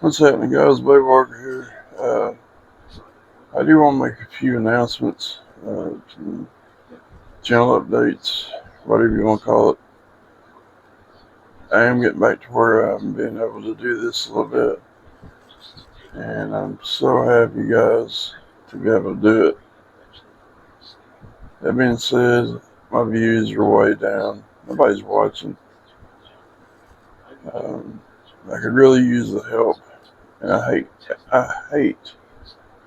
What's happening, guys? Blade Walker here. I do want to make a few announcements, some channel updates, whatever you want to call it. I am getting back to where I'm being able to do this a little bit, and I'm so happy, guys, to be able to do it. That being said, my views are way down. Nobody's watching. I could really use the help, and I hate.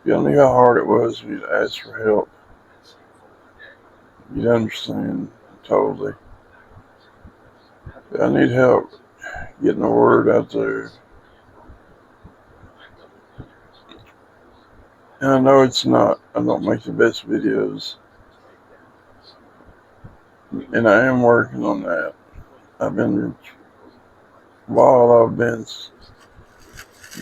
Y'all knew how hard it was for me to ask for help. You'd understand totally. I need help getting the word out there. And I know I don't make the best videos. And I am working on that. While I've been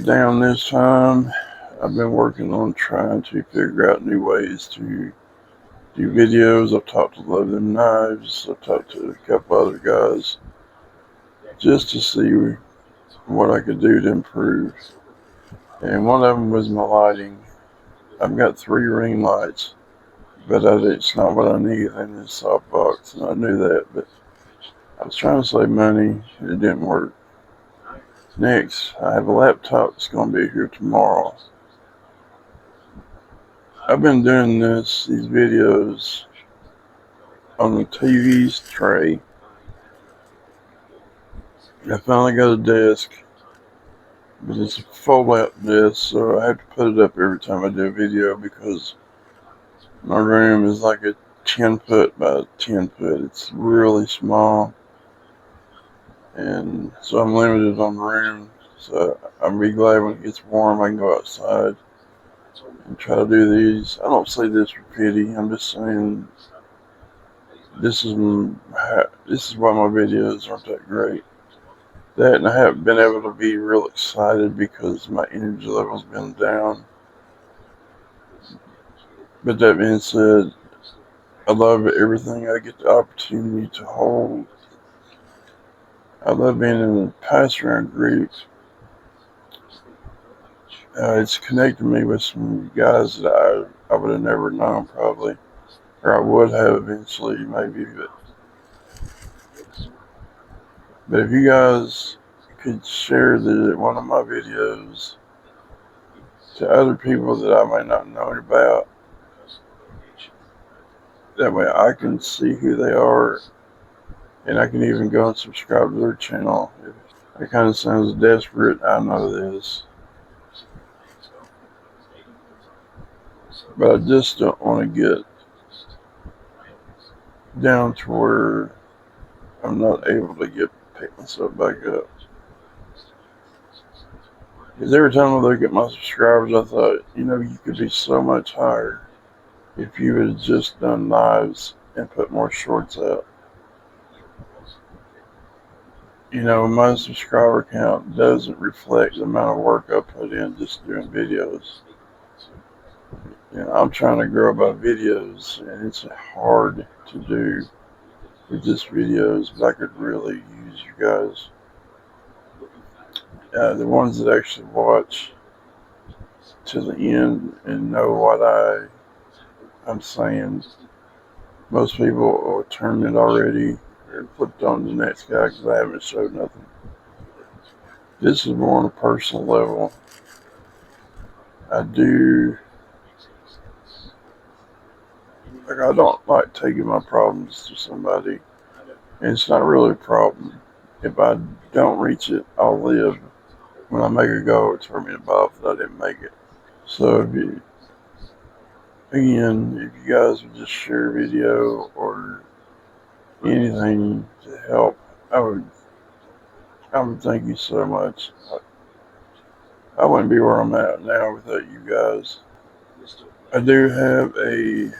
down this time, I've been working on trying to figure out new ways to do videos. I've talked to Love Them Knives. I've talked to a couple other guys just to see what I could do to improve. And one of them was my lighting. I've got 3 ring lights, but it's not what I need in this softbox, and I knew that, but I was trying to save money, and it didn't work. Next, I have a laptop that's going to be here tomorrow. I've been doing these videos on the TV's tray. I finally got a desk, but it's a fold-out desk, so I have to put it up every time I do a video because my room is like a 10 foot by 10 foot. It's really small, and so I'm limited on room. So I'll be glad when it gets warm I can go outside and try to do these. I don't say this for pity. I'm just saying this is why my videos aren't that great. That, and I haven't been able to be real excited because my energy level's been down. But that being said, I love everything I get the opportunity to hold. I love being in a pass around group. It's connected me with some guys that I would have never known probably, or I would have eventually maybe. But if you guys could share one of my videos to other people that I may not know about, that way I can see who they are, and I can even go and subscribe to their channel. It kind of sounds desperate, I know this. But I just don't want to get down to where I'm not able to pick myself back up. Because every time I look at my subscribers, I thought, you could be so much higher if you had just done knives and put more shorts out. My subscriber count doesn't reflect the amount of work I put in just doing videos. I'm trying to grow by videos, and it's hard to do with just videos, but I could really use you guys. The ones that actually watch to the end and know what I'm saying. Most people will turn it already or flipped on to the next guy because I haven't showed nothing. This is more on a personal level. I don't like taking my problems to somebody, and it's not really a problem. If I don't reach it, I'll live. When I make a goal, it's for me to buy if I didn't make it. So if you guys would just share a video or anything to help, I would thank you so much. I wouldn't be where I'm at now without you guys. I do have a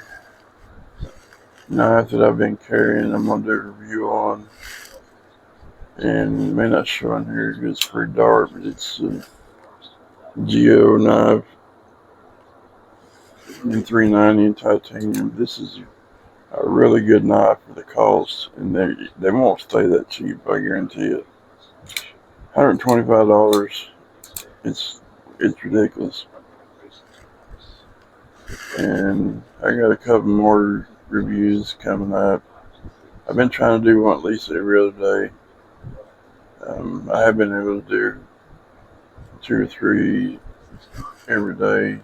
knife that I've been carrying. I'm going to do a review on. And it may not show on here because it's pretty dark, but it's a Geo knife in 390 in titanium. This is a really good knife for the cost, and they won't stay that cheap, I guarantee it. $125, It's it's ridiculous. And I got a couple more reviews coming up. I've been trying to do one at least every other day. I have been able to do 2 or 3 every day.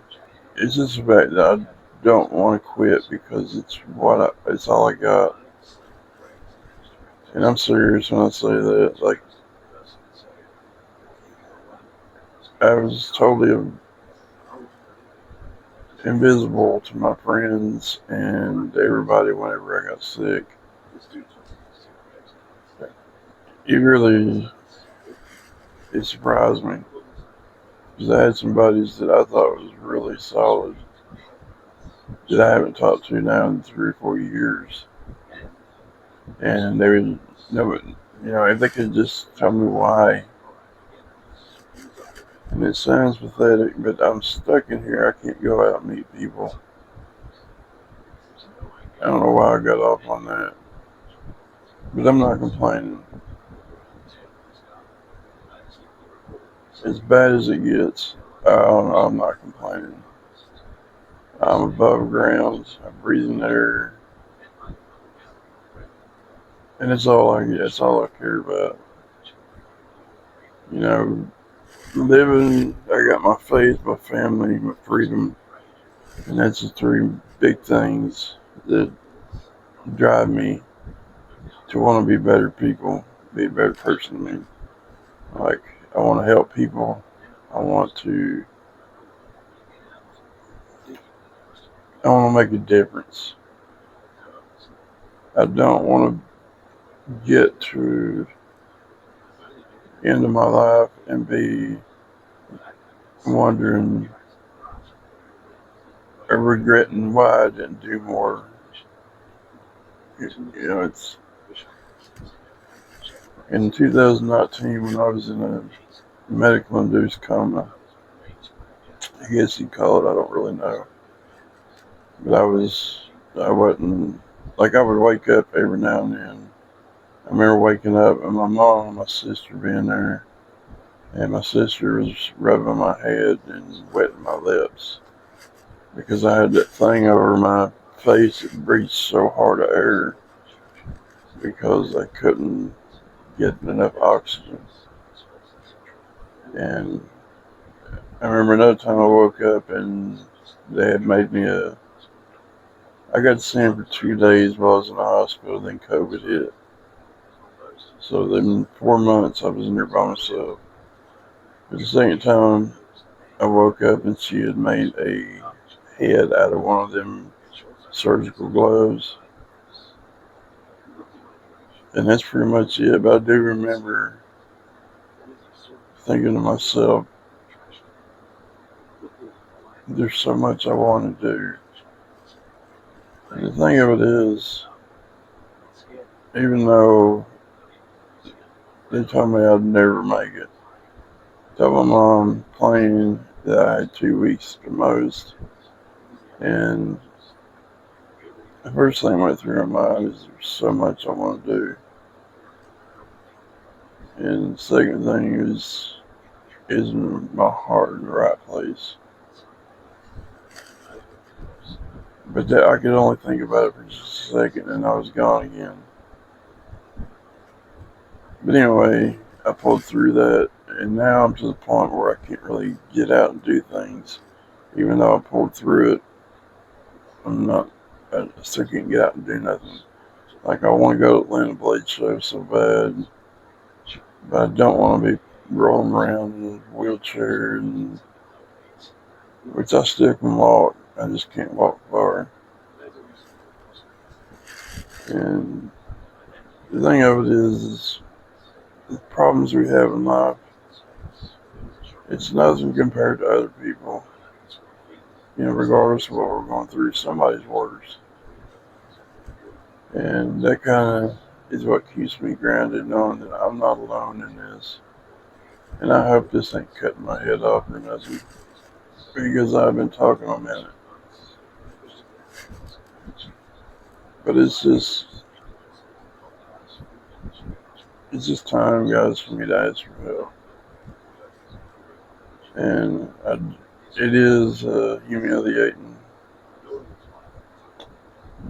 It's just the fact that I don't want to quit because it's all I got. And I'm serious when I say that. Like, I was totally invisible to my friends and everybody whenever I got sick. It surprised me because I had some buddies that I thought was really solid that I haven't talked to now in 3 or 4 years, and they would know it. If they could just tell me why. And it sounds pathetic, but I'm stuck in here. I can't go out and meet people. I don't know why I got off on that, but I'm not complaining. As bad as it gets, I'm not complaining. I'm above ground. I'm breathing air, and it's all I get. It's all I care about. You know, living. I got my faith, my family, my freedom, and that's the 3 big things that drive me to want to be better people, be a better person than me. Like, I want to help people. I want to. I want to make a difference. I don't want to get to the end of my life and be wondering or regretting why I didn't do more. It's in 2019 when I was in a medical induced coma. I guess you'd call it. I don't really know. But I wasn't, like, I would wake up every now and then. I remember waking up and my mom and my sister being there. And my sister was rubbing my head and wetting my lips because I had that thing over my face that breathed so hard of air because I couldn't get enough oxygen. And I remember another time I woke up and they had made me I got sent for 2 days while I was in the hospital, then COVID hit. So then 4 months I was in there by myself. At the second time I woke up and she had made a head out of one of them surgical gloves. And that's pretty much it. But I do remember thinking to myself, there's so much I want to do. And the thing of it is, even though they told me I'd never make it, I told my mom plain that I had 2 weeks at the most. And the first thing that went through my mind is there's so much I want to do. And the second thing is my heart in the right place? But that I could only think about it for just a second and I was gone again. But anyway, I pulled through that and now I'm to the point where I can't really get out and do things. Even though I pulled through it, I still can't get out and do nothing. Like, I want to go to Atlanta Blade Show so bad, but I don't want to be rolling around in a wheelchair, which I still can walk. I just can't walk far. And the thing of it is the problems we have in life, it's nothing compared to other people. Regardless of what we're going through, somebody's worse. And that kind of is what keeps me grounded, knowing that I'm not alone in this. And I hope this ain't cutting my head off or nothing, because I've been talking a minute. But it's just time, guys, for me to ask for help. and it is humiliating.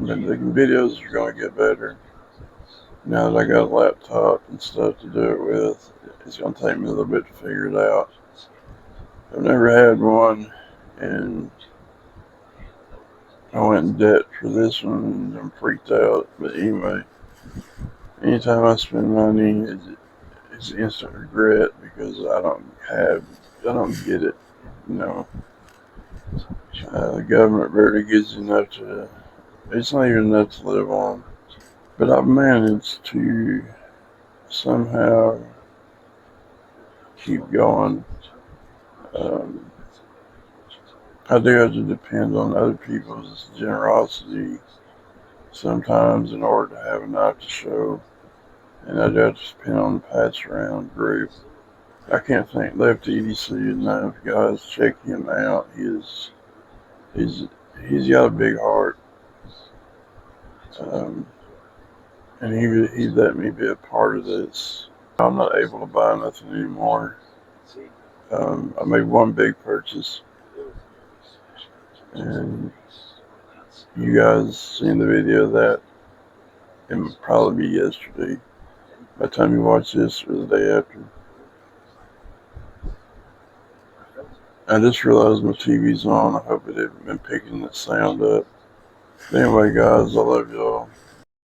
But the videos are going to get better. Now that I got a laptop and stuff to do it with, it's going to take me a little bit to figure it out. I've never had one, and I went in debt for this one, and I'm freaked out. But anyway, anytime I spend money, it's instant regret because I don't get it. You know, the government barely gives you enough to. It's not even enough to live on. But I've managed to somehow keep going. Um, I do have to depend on other people's generosity sometimes in order to have enough to show, and I do have to depend on the pass around group. I can't thank Left EDC enough, guys. Check him out. He's he's got a big heart, um, and he let me be a part of this. I'm not able to buy nothing anymore. I made one big purchase, and you guys seen the video of that. It would probably be yesterday. By the time you watch this, or the day after. I just realized my TV's on. I hope it hasn't been picking the sound up. Anyway, guys, I love y'all.